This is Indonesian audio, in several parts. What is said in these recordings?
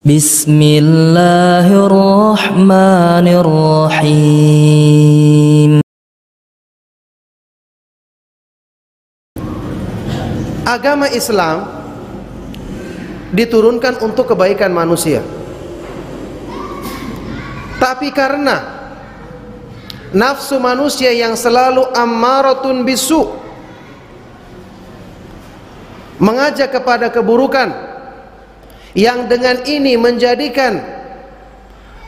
Bismillahirrahmanirrahim. Agama Islam diturunkan untuk kebaikan manusia. Tapi karena nafsu manusia yang selalu ammaratun bisu, mengajak kepada keburukan, yang dengan ini menjadikan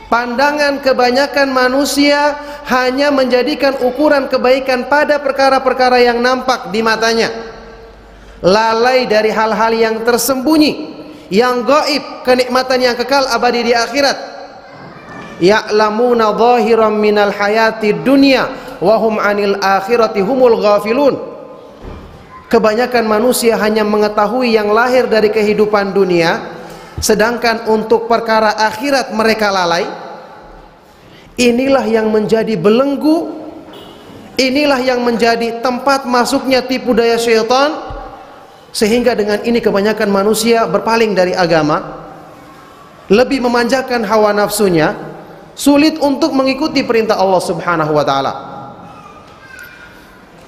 pandangan kebanyakan manusia hanya menjadikan ukuran kebaikan pada perkara-perkara yang nampak di matanya, lalai dari hal-hal yang tersembunyi, yang gaib, kenikmatan yang kekal abadi di akhirat. Ya'lamuna zahiran minal hayati dunya wa hum 'anil akhirati humul ghafilun. Kebanyakan manusia hanya mengetahui yang lahir dari kehidupan dunia, sedangkan untuk perkara akhirat mereka lalai. Inilah yang menjadi belenggu, inilah yang menjadi tempat masuknya tipu daya syaitan, sehingga dengan ini kebanyakan manusia berpaling dari agama, lebih memanjakan hawa nafsunya, sulit untuk mengikuti perintah Allah Subhanahu wa ta'ala.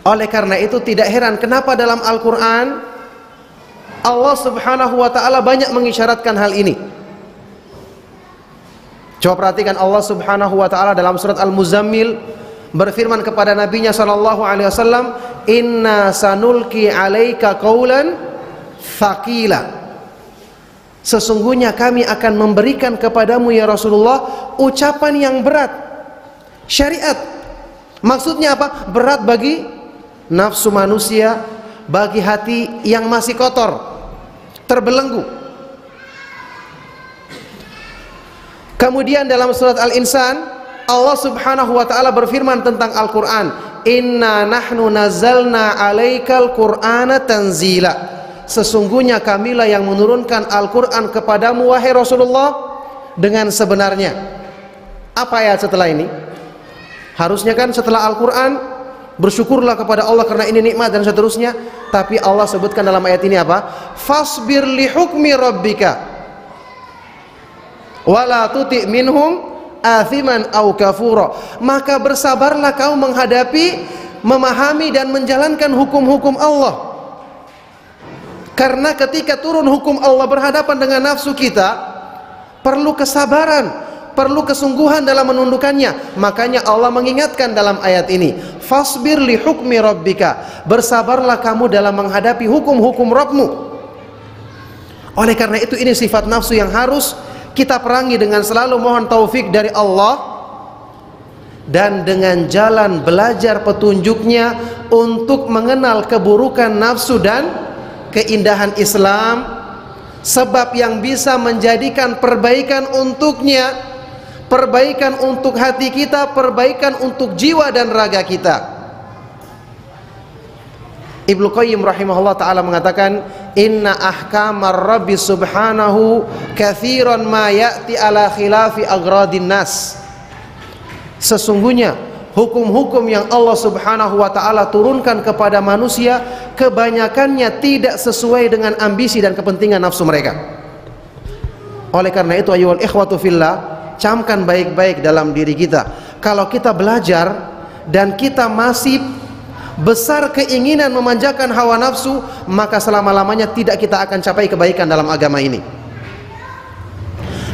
Oleh karena itu tidak heran kenapa dalam Al-Quran Allah Subhanahu wa ta'ala banyak mengisyaratkan hal ini. Coba perhatikan, Allah Subhanahu wa ta'ala dalam surat Al-Muzammil berfirman kepada nabinya sallallahu alaihi wasallam, "Inna sanulki 'alaika qaulan thaqila." Sesungguhnya kami akan memberikan kepadamu ya Rasulullah ucapan yang berat. Syariat maksudnya apa? Berat bagi nafsu manusia, bagi hati yang masih kotor, terbelenggu. Kemudian dalam surat Al-Insan Allah Subhanahu wa ta'ala berfirman tentang Al-Quran, "Inna nahnu nazzalna 'alaikal qur'ana tanzila." Sesungguhnya kamilah yang menurunkan Al-Quran kepadamu wahai Rasulullah dengan sebenarnya. Apa ayat setelah ini? Harusnya kan setelah Al-Quran bersyukurlah kepada Allah karena ini nikmat dan seterusnya. Tapi Allah sebutkan dalam ayat ini apa? Fasbir li hukmi rabbika wala tuti' minhum athiman au kafura. Maka bersabarlah kau menghadapi, memahami dan menjalankan hukum-hukum Allah. Karena ketika turun hukum Allah berhadapan dengan nafsu kita, perlu kesabaran, perlu kesungguhan dalam menundukkannya. Makanya Allah mengingatkan dalam ayat ini, fasbir li hukmi rabbika, bersabarlah kamu dalam menghadapi hukum-hukum Rabbmu. Oleh karena itu ini sifat nafsu yang harus kita perangi dengan selalu mohon taufik dari Allah, dan dengan jalan belajar petunjuknya untuk mengenal keburukan nafsu dan keindahan Islam, sebab yang bisa menjadikan perbaikan untuknya, perbaikan untuk hati kita, perbaikan untuk jiwa dan raga kita. Ibnu Qayyim rahimahullah ta'ala mengatakan, "Inna ahkamar Rabbi subhanahu kathiran ma ya'ti ala khilafi agradin nas." Sesungguhnya hukum-hukum yang Allah Subhanahu wa ta'ala turunkan kepada manusia kebanyakannya tidak sesuai dengan ambisi dan kepentingan nafsu mereka. Oleh karena itu ayyuhal ikhwatu fillah, camkan baik-baik dalam diri kita. Kalau kita belajar dan kita masih besar keinginan memanjakan hawa nafsu, maka selama-lamanya tidak kita akan capai kebaikan dalam agama ini.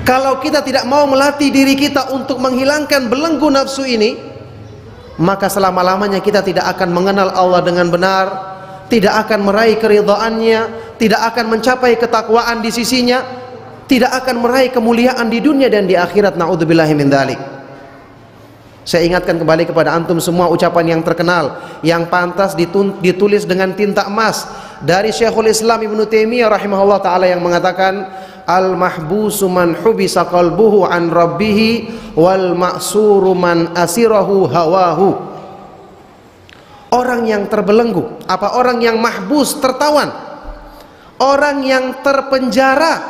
Kalau kita tidak mau melatih diri kita untuk menghilangkan belenggu nafsu ini, maka selama-lamanya kita tidak akan mengenal Allah dengan benar, tidak akan meraih keridhaannya, tidak akan mencapai ketakwaan di sisinya, tidak akan meraih kemuliaan di dunia dan di akhirat. Na'udzubillahi min dzalik. Saya ingatkan kembali kepada antum semua ucapan yang terkenal yang pantas ditulis dengan tinta emas dari Syekhul Islam Ibnu Taimiyah rahimahullah taala yang mengatakan, "Al-mahbusu man hubisa qalbuhu an rabbih wal ma'suru man asirahu hawahu." Orang yang terbelenggu, orang yang mahbus, tertawan, orang yang terpenjara,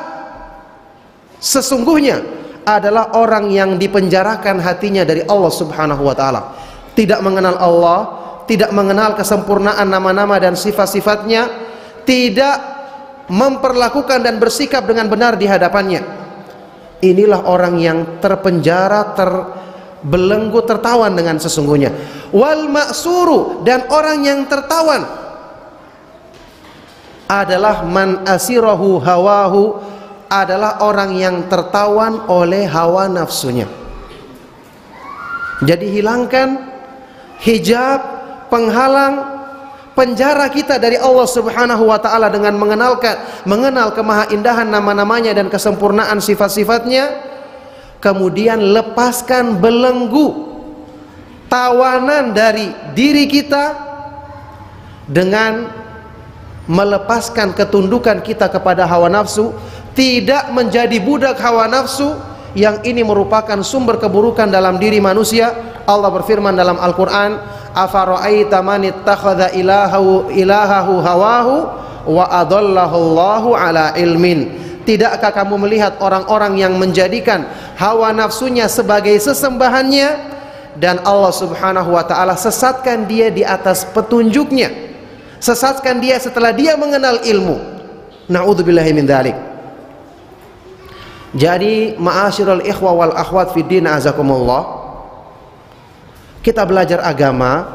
sesungguhnya adalah orang yang dipenjarakan hatinya dari Allah Subhanahu wa ta'ala. Tidak mengenal Allah, tidak mengenal kesempurnaan nama-nama dan sifat-sifatnya, tidak memperlakukan dan bersikap dengan benar di hadapannya. inilah orang yang terpenjara, terbelenggu, tertawan dengan sesungguhnya. Wal ma'suru, dan orang yang tertawan adalah man asirahu hawahu, adalah orang yang tertawan oleh hawa nafsunya. Jadi hilangkan hijab, penghalang, penjara kita dari Allah Subhanahu wa ta'ala dengan mengenal kemahaindahan nama-namanya dan kesempurnaan sifat-sifatnya. Kemudian lepaskan belenggu, tawanan dari diri kita dengan melepaskan ketundukan kita kepada hawa nafsu, tidak menjadi budak hawa nafsu, yang ini merupakan sumber keburukan dalam diri manusia. Allah berfirman dalam Al-Quran, afara'aita man ittakhadha ilahahu hawahu wa adallahu Allahu ala ilmin. Tidakkah kamu melihat orang-orang yang menjadikan hawa nafsunya sebagai sesembahannya, dan Allah Subhanahu wa ta'ala sesatkan dia di atas petunjuknya, sesatkan dia setelah dia mengenal ilmu. Na'udzubillahi min dzalik. Jadi ma'asyiral ikhwa wal akhwat fid din, azakumullah, kita belajar agama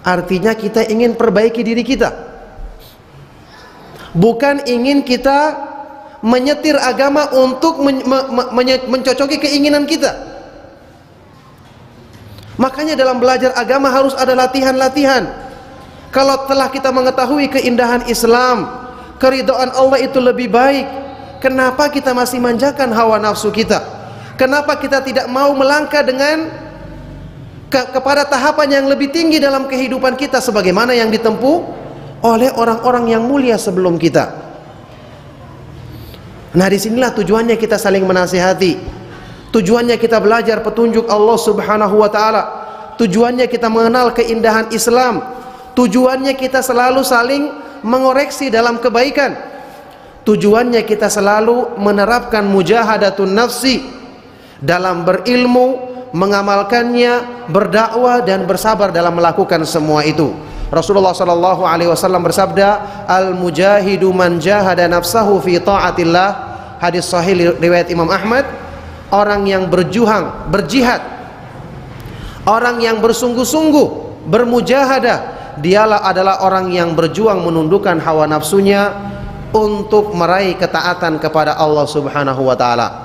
artinya kita ingin perbaiki diri kita, bukan ingin kita menyetir agama untuk mencocoki keinginan kita. Makanya dalam belajar agama harus ada latihan-latihan. Kalau telah kita mengetahui keindahan Islam, keridhaan Allah itu lebih baik, kenapa kita masih manjakan hawa nafsu kita? Kenapa kita tidak mau melangkah dengan kepada tahapan yang lebih tinggi dalam kehidupan kita, sebagaimana yang ditempuh oleh orang-orang yang mulia sebelum kita? Nah, disinilah tujuannya kita saling menasihati, tujuannya kita belajar petunjuk Allah Subhanahu wa ta'ala, tujuannya kita mengenal keindahan Islam, tujuannya kita selalu saling mengoreksi dalam kebaikan, tujuannya kita selalu menerapkan mujahadatun nafsi dalam berilmu, mengamalkannya, berdakwah, dan bersabar dalam melakukan semua itu. Rasulullah sallallahu alaihi wasallam bersabda, al-mujahidu man jahada nafsahu fi ta'atillah, hadis sahih riwayat Imam Ahmad. Orang yang berjuang, berjihad, orang yang bersungguh-sungguh, bermujahadah, dialah adalah orang yang berjuang menundukkan hawa nafsunya untuk meraih ketaatan kepada Allah Subhanahu wa ta'ala.